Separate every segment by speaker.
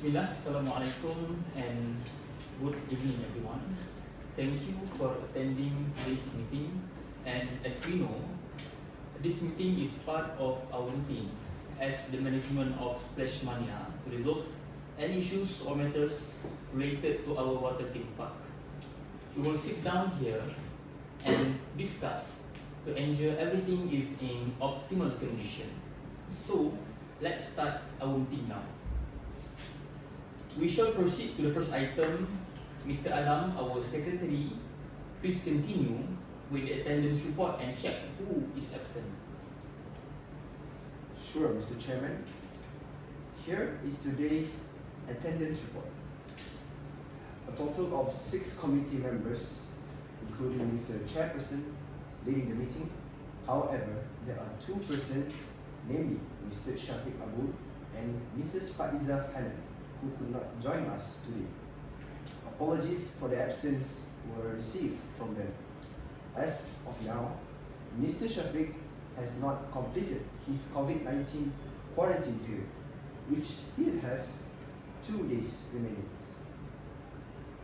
Speaker 1: Bismillah, Assalamualaikum, and good evening, everyone. Thank you for attending this meeting. And as we know, this meeting is part of our routine as the management of Splash Mania to resolve any issues or matters related to our water theme park. We will sit down here and discuss to ensure everything is in optimal condition. So, let's start our meeting now. We shall proceed to the first item. Mr. Adam, our secretary, please continue with the attendance report and check who is absent.
Speaker 2: Sure, Mr. Chairman. Here is today's attendance report. A total of 6 committee members, including Mr. Chairperson, leading the meeting. However, there are 2 persons, namely Mr. Shafiq Abul and Mrs. Faiza Hanan, who could not join us today. Apologies for the absence were received from them. As of now, Mr. Shafiq has not completed his COVID-19 quarantine period, which still has 2 days remaining.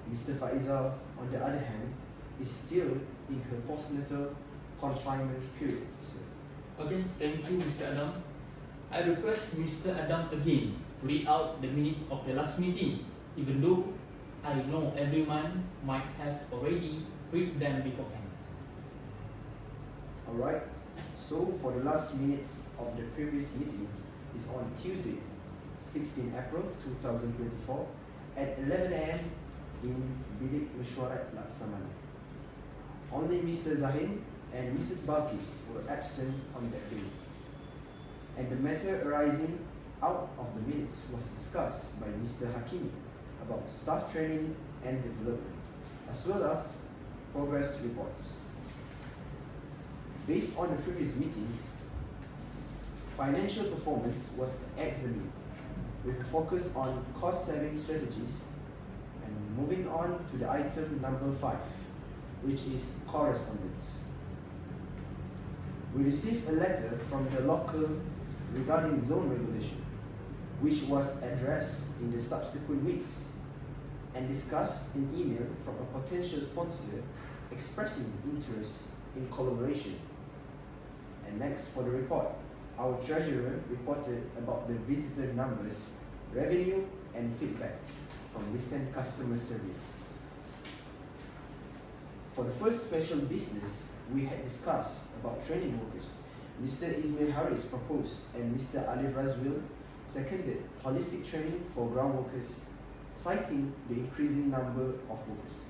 Speaker 2: Mr. Faiza, on the other hand, is still in her postnatal confinement period, sir.
Speaker 1: Okay, thank you, Mr. Adam. I request Mr. Adam again to read out the minutes of the last meeting, even though I know everyone might have already read them beforehand.
Speaker 2: Alright, so for the last minutes of the previous meeting is on Tuesday, 16 April 2024 at 11 am in Bilik Mesyuarat Laksamana. Only Mr. Zahin and Mrs. Balkis were absent on that day, and the matter arising out of the minutes was discussed by Mr. Hakimi about staff training and development, as well as progress reports. Based on the previous meetings, financial performance was examined with a focus on cost-saving strategies. And moving on to the item number 5, which is correspondence. We received a letter from the local regarding zone regulation, which was addressed in the subsequent weeks and discussed in email from a potential sponsor expressing interest in collaboration. And next for the report, our treasurer reported about the visitor numbers, revenue and feedback from recent customer surveys. For the first special business, we had discussed about training workers. Mr. Ismail Haris proposed and Mr. Alif Razwil seconded holistic training for ground workers, citing the increasing number of workers.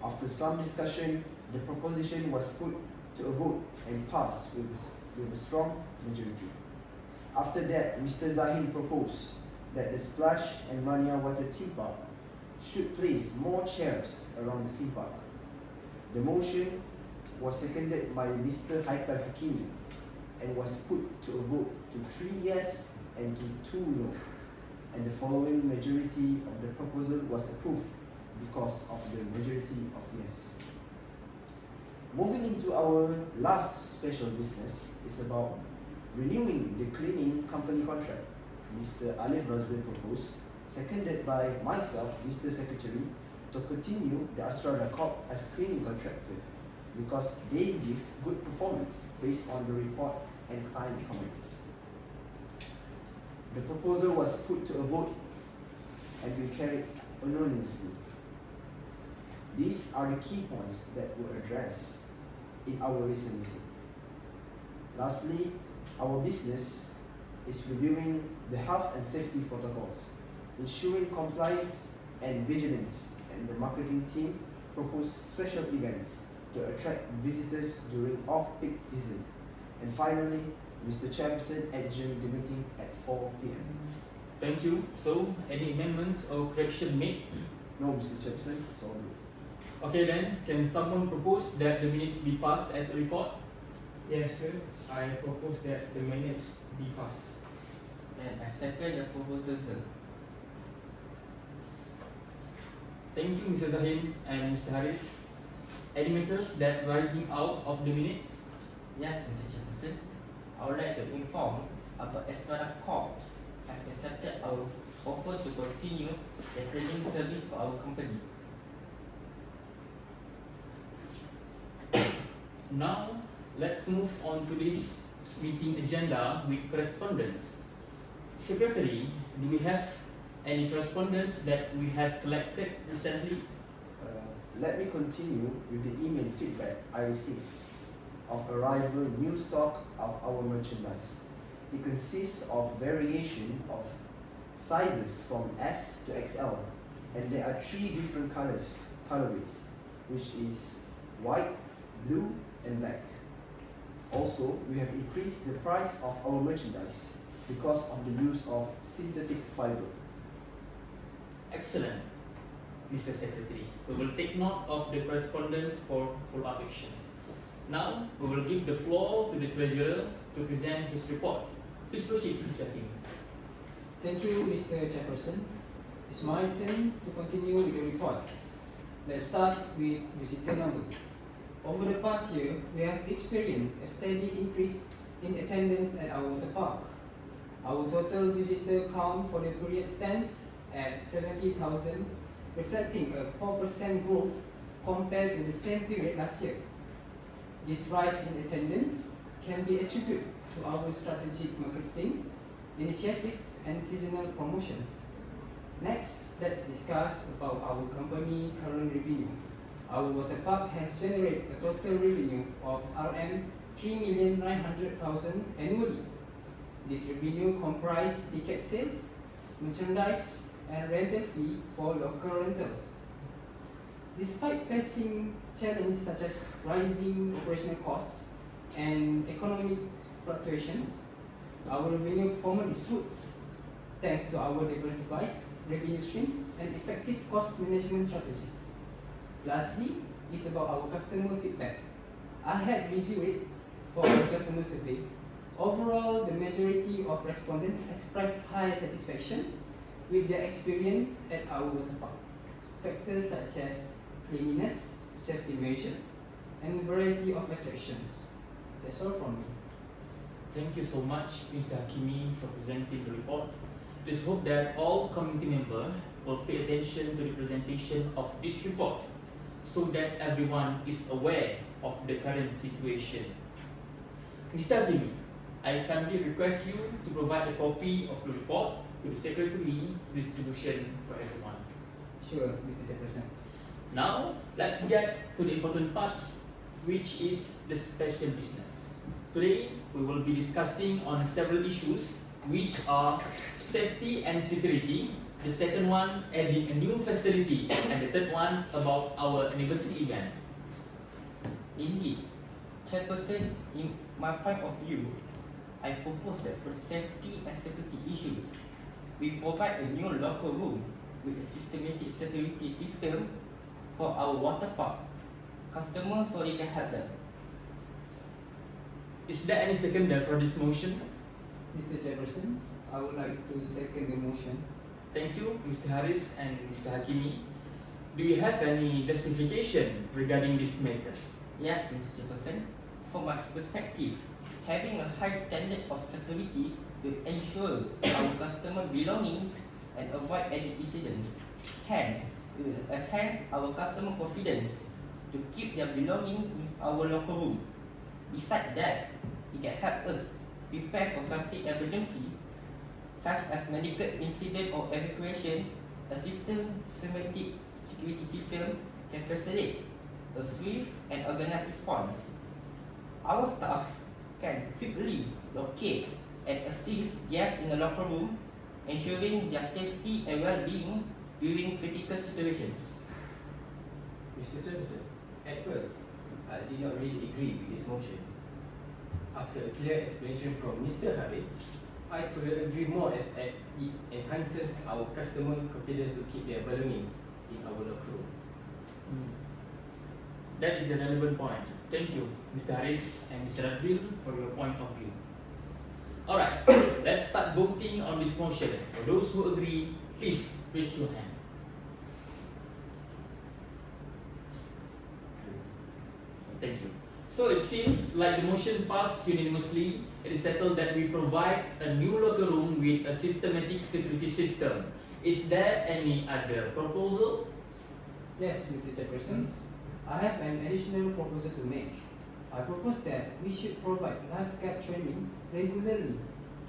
Speaker 2: After some discussion, the proposition was put to a vote and passed with a strong majority. After that, Mr. Zahin proposed that the Splash and Mania Water Theme Park should place more chairs around the theme park. The motion was seconded by Mr. Haikal Hakimi and was put to a vote to 3 yes and to 2 no, and the following majority of the proposal was approved because of the majority of yes. Moving into our last special business is about renewing the cleaning company contract. Mr. Alif Razwil proposed, seconded by myself, Mr. Secretary, to continue the Astrada Corp as cleaning contractor because they give good performance based on the report and client comments. The proposal was put to a vote and will carried anonymously. These are the key points that were addressed in our recent meeting. Lastly, our business is reviewing the health and safety protocols, ensuring compliance and vigilance, and the marketing team proposed special events to attract visitors during off-peak season. And finally, Mr. Chairperson adjourned the meeting at 4 p.m.
Speaker 1: Thank you. So, any amendments or correction made?
Speaker 2: No, Mr. Chairperson, it's all good.
Speaker 1: Okay then, can someone propose that the minutes be passed as a report?
Speaker 3: Yes, sir. I propose that the minutes be passed.
Speaker 4: And I second the proposal, sir.
Speaker 1: Thank you, Mr. Zahin and Mr. Haris. Any matters that rising out of the minutes?
Speaker 4: Yes, Mr. Chairperson. I would like to inform about Estrada Corps has accepted our offer to continue the training service for our company.
Speaker 1: Now, let's move on to this meeting agenda with correspondence. Secretary, do we have any correspondence that we have collected recently?
Speaker 2: Let me continue with the email feedback I received of arrival new stock of our merchandise. It consists of variation of sizes from S to XL, and there are 3 different colorways, which is white, blue, and black. Also, we have increased the price of our merchandise because of the use of synthetic fiber.
Speaker 1: Excellent, Mr. Secretary. We will take note of the correspondence for follow-up action. Now, we will give the floor to the Treasurer to present his report. Please proceed, Mr. Hakim.
Speaker 5: Thank you, Mr. Chairperson. It's my turn to continue with the report. Let's start with visitor number. Over the past year, we have experienced a steady increase in attendance at our water park. Our total visitor count for the period stands at 70,000, reflecting a 4% growth compared to the same period last year. This rise in attendance can be attributed to our strategic marketing initiative and seasonal promotions. Next, let's discuss about our company current revenue. Our water park has generated a total revenue of Rm 3,900,000 annually. This revenue comprises ticket sales, merchandise, and rental fee for local rentals. Despite facing challenges such as rising operational costs and economic fluctuations, our revenue performance is good thanks to our diversified revenue streams and effective cost management strategies. Lastly, is about our customer feedback. I had reviewed it for our customer survey. Overall, the majority of respondents expressed high satisfaction with their experience at our water park. Factors such as cleanliness, safety measure, and variety of attractions. That's all from me.
Speaker 1: Thank you so much, Mr. Hakimi, for presenting the report. Let's hope that all committee members will pay attention to the presentation of this report so that everyone is aware of the current situation. Mr. Hakimi, I kindly request you to provide a copy of the report to the Secretary distribution for everyone.
Speaker 5: Sure, Mr. Chairperson.
Speaker 1: Now, let's get to the important part, which is the special business. Today, we will be discussing on several issues, which are safety and security, the second one adding a new facility, and the third one about our anniversary event.
Speaker 4: Indeed, Chairperson, in my point of view, I propose that for safety and security issues, we provide a new locker room with a systematic security system for our water park customers so they can help them.
Speaker 1: Is there any seconder for this motion?
Speaker 5: Mr. Chairperson, I would like to second the motion.
Speaker 1: Thank you, Mr. Haris and Mr. Hakimi. Do you have any justification regarding this matter?
Speaker 4: Yes, Mr. Chairperson, from my perspective, having a high standard of security will ensure our customer belongings and avoid any incidents. Hence, it will enhance our customer confidence to keep their belongings in our locker room. Besides that, it can help us prepare for something emergency, such as medical incident or evacuation. A systematic security system can facilitate a swift and organized response. Our staff can quickly locate and assist guests in the locker room, ensuring their safety and well-being during critical situations.
Speaker 3: Mr. Chairperson, at first, I did not really agree with this motion. After a clear explanation from Mr. Haris, I could agree more as it enhances our customer confidence to keep their belongings in our locker room.
Speaker 1: That is a relevant point. Thank you, Mr. Haris and Mr. Razbil, for your point of view. Alright, let's start voting on this motion. For those who agree, please raise your hand. Thank you. So it seems like the motion passed unanimously. It is settled that we provide a new locker room with a systematic security system. Is there any other proposal?
Speaker 5: Yes, Mr. Chairperson. I have an additional proposal to make. I propose that we should provide lifeguard training regularly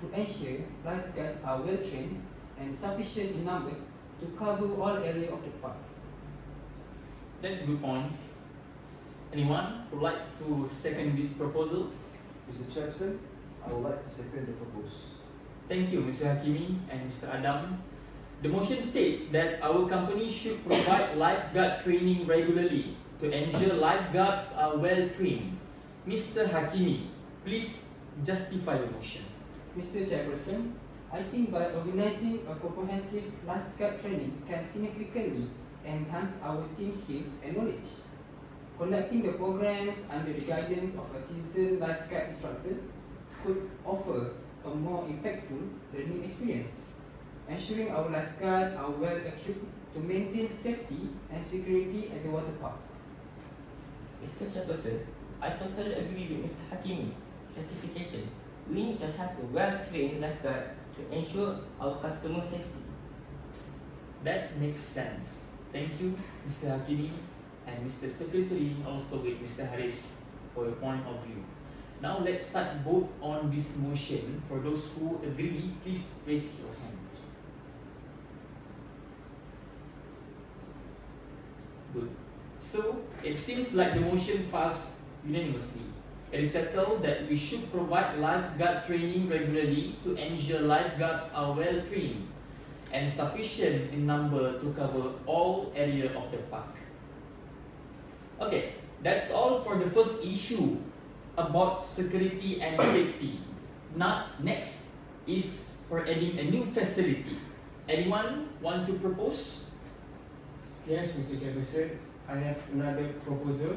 Speaker 5: to ensure lifeguards are well trained and sufficient in numbers to cover all areas of the park.
Speaker 1: That's a good point. Anyone would like to second this proposal?
Speaker 2: Mr. Chairperson, I would like to second the proposal.
Speaker 1: Thank you, Mr. Hakimi and Mr. Adam. The motion states that our company should provide lifeguard training regularly to ensure lifeguards are well trained. Mr. Hakimi, please justify your motion.
Speaker 5: Mr. Chairperson, I think by organizing a comprehensive lifeguard training can significantly enhance our team skills and knowledge. Conducting the programs under the guidance of a seasoned lifeguard instructor could offer a more impactful learning experience, ensuring our lifeguards are well equipped to maintain safety and security at the water park.
Speaker 4: Mr. Chairperson, I totally agree with Mr. Hakimi. Justification. We need to have a well-trained lifeguard to ensure our customer safety.
Speaker 1: That makes sense. Thank you, Mr. Hakimi and Mr. Secretary, also with Mr. Haris, for your point of view. Now let's start vote on this motion. For those who agree, please raise your hand. Good. So it seems like the motion passed unanimously. It is settled that we should provide lifeguard training regularly to ensure lifeguards are well trained and sufficient in number to cover all area of the park. Okay, that's all for the first issue about security and safety. Now, next is for adding a new facility. Anyone want to propose?
Speaker 6: Yes, Mr. Chairperson, I have another proposal,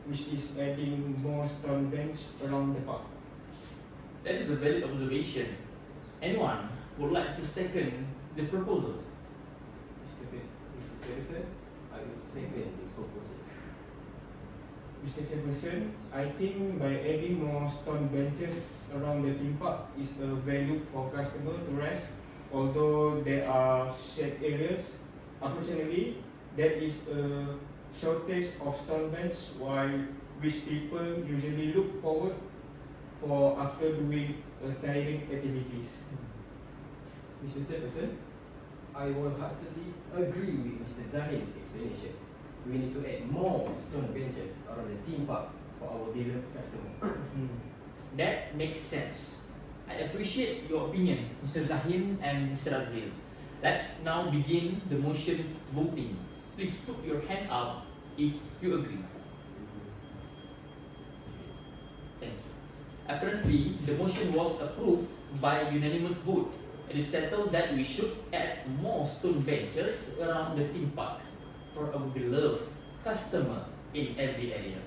Speaker 6: which is adding more stone bench around the park.
Speaker 1: That is a valid observation. Anyone would like to second the proposal?
Speaker 3: Mr. Chairperson, I will second the proposal.
Speaker 6: Mr. Chairperson, I think by adding more stone benches around the theme park is a value for customer to rest, although there are shade areas. Unfortunately, there is a shortage of stone bench which people usually look forward for after doing tiring activities.
Speaker 3: Mr. Chairperson, I wholeheartedly agree with Mr. Zahid's explanation. We need to add more stone benches around the theme park for our beloved customer.
Speaker 1: That makes sense. I appreciate your opinion, Mr. Zahim and Mr. Azril. Let's now begin the motions voting. Please put your hand up if you agree. Thank you. Apparently, the motion was approved by unanimous vote. It is settled that we should add more stone benches around the theme park for our beloved customer in every area.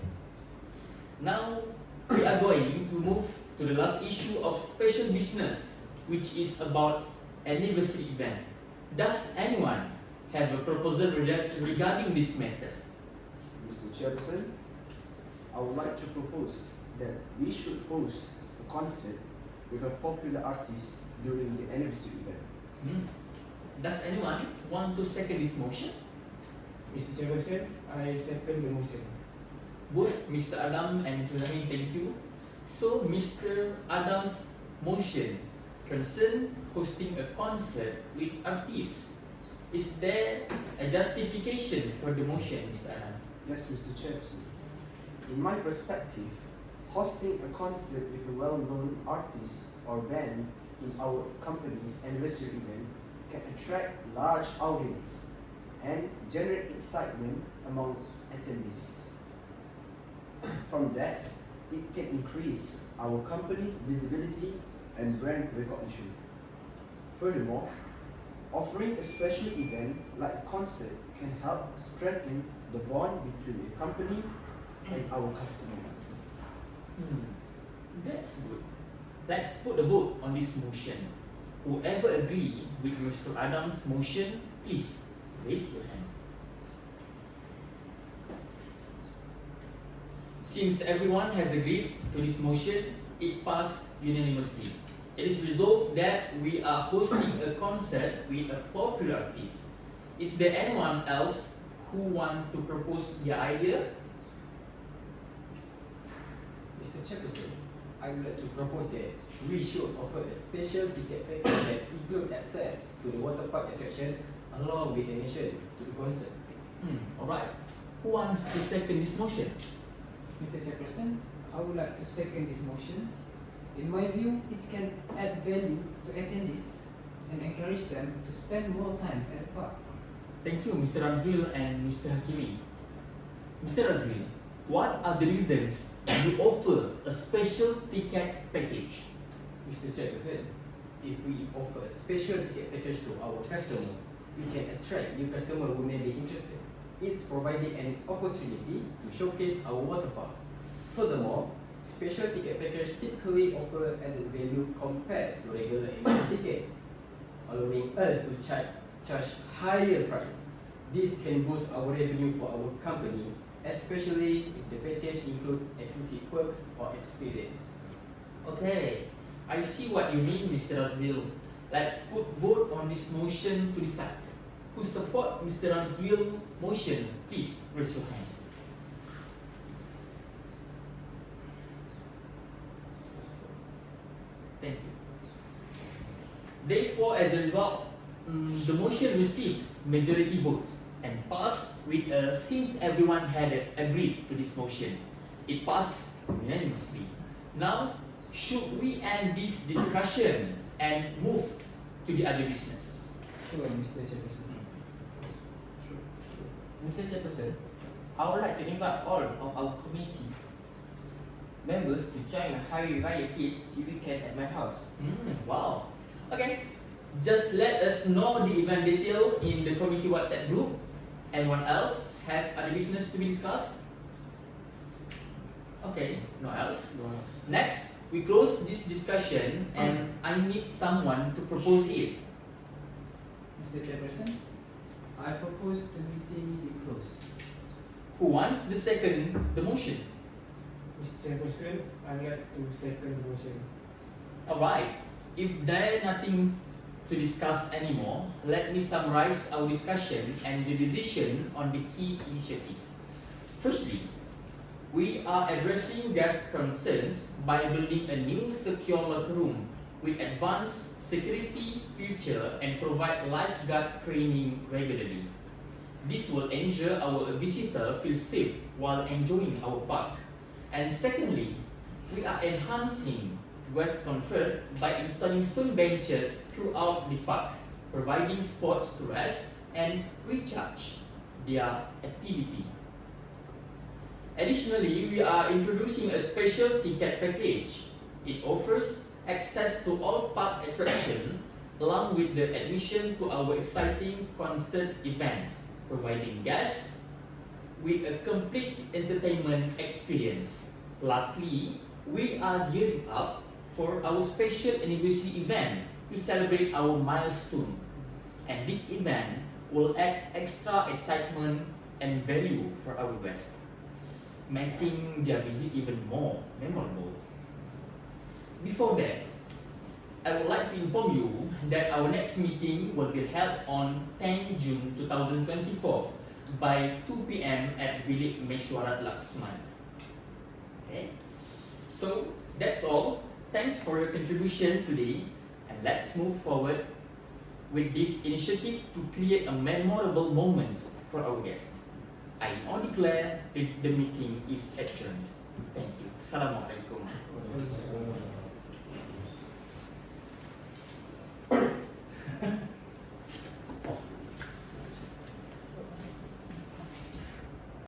Speaker 1: Now, we are going to move to the last issue of special business, which is about anniversary event. Does anyone have a proposal regarding this matter?
Speaker 2: Mr. Chairperson, I would like to propose that we should host a concert with a popular artist during the anniversary event.
Speaker 1: Does anyone want to second this motion?
Speaker 6: Mr. Chairperson, I second the motion.
Speaker 1: Both Mr. Adam and Mr. Zahid, thank you. So, Mr. Adam's motion concern hosting a concert with artists. Is there a justification for the motion, Mr. Adam?
Speaker 2: Yes, Mr. Chairperson. In my perspective, hosting a concert with a well-known artist or band in our company's anniversary event can attract large audience and generate excitement among attendees. From that, it can increase our company's visibility and brand recognition. Furthermore, offering a special event like a concert can help strengthen the bond between the company and our customer.
Speaker 1: That's good. Let's put a vote on this motion. Whoever agree with Mr. Adam's motion, please raise your hand. Since everyone has agreed to this motion, it passed unanimously. It is resolved that we are hosting a concert with a popular artist. Is there anyone else who want to propose the idea?
Speaker 3: Mr. Chairperson, I would like to propose that we should offer a special ticket package that include access to the water park attraction along with admission to the concert.
Speaker 1: Alright. Who wants to second this motion?
Speaker 5: Mr. Chairperson, I would like to second this motion. In my view, it can add value to attendees and encourage them to spend more time at the park.
Speaker 1: Thank you, Mr. Razwil and Mr. Hakimi. Mr. Razwil, what are the reasons you offer a special ticket package?
Speaker 3: Mr. Chairperson, if we offer a special ticket package to our customer, we can attract new customers who may be interested. It's providing an opportunity to showcase our water park. Furthermore, special ticket package typically offer added value compared to regular admission ticket, allowing us to charge higher price. This can boost our revenue for our company, especially if the package include exclusive perks or experience.
Speaker 1: Okay, I see what you mean, Mr. Razwil. Let's put vote on this motion to decide. Who support Mr. Razwil's motion, please raise your hand. Thank you. Therefore, as a result, the motion received majority votes and passed with since everyone had agreed to this motion, it passed unanimously. Now, should we end this discussion and move to the other business?
Speaker 5: Sure, Mr. Chairperson.
Speaker 4: Mr. Chairperson, I would like to invite all of our community members to join my Hari Raya feast the weekend at my house.
Speaker 1: Wow. Okay. Just let us know the event detail in the community WhatsApp group. Anyone else have other business to be discussed? Okay, no else. Next, we close this discussion and I need someone to propose it.
Speaker 5: Mr. Chairperson, I propose the meeting be closed.
Speaker 1: Who wants the second the motion?
Speaker 6: Mr. Chairperson, I'd like to second the motion.
Speaker 1: Alright, if there nothing to discuss anymore, let me summarize our discussion and the decision on the key initiative. Firstly, we are addressing guest concerns by building a new secure locker room with advanced security feature and provide lifeguard training regularly. This will ensure our visitor feels safe while enjoying our park. And secondly, we are enhancing guest comfort by installing stone benches throughout the park, providing spots to rest and recharge their activity. Additionally, we are introducing a special ticket package. It offers access to all park attractions along with the admission to our exciting concert events, providing guests with a complete entertainment experience. Lastly, we are gearing up for our special anniversary event to celebrate our milestone. And this event will add extra excitement and value for our guests, making their visit even more memorable. Before that, I would like to inform you that our next meeting will be held on 10 June 2024 by 2 p.m. at Bilik Meshwarat Laksman. Okay, so that's all. Thanks for your contribution today, and let's move forward with this initiative to create a memorable moments for our guests. I now declare the meeting is adjourned. Thank you. Assalamualaikum.